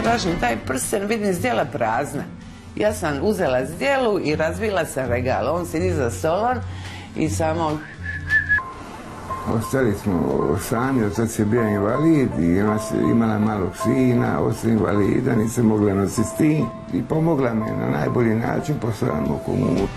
tražim taj prsten, vidim zdjela prazna. Ja sam uzela zdjelu i razvila sam regal. On sidi za stolom i samo... Ostali smo sami, otac je bio invalid i imala malog sina, otac invalida, nisam mogla nositi s tim i pomogla me na najbolji način, poslala mu komunu.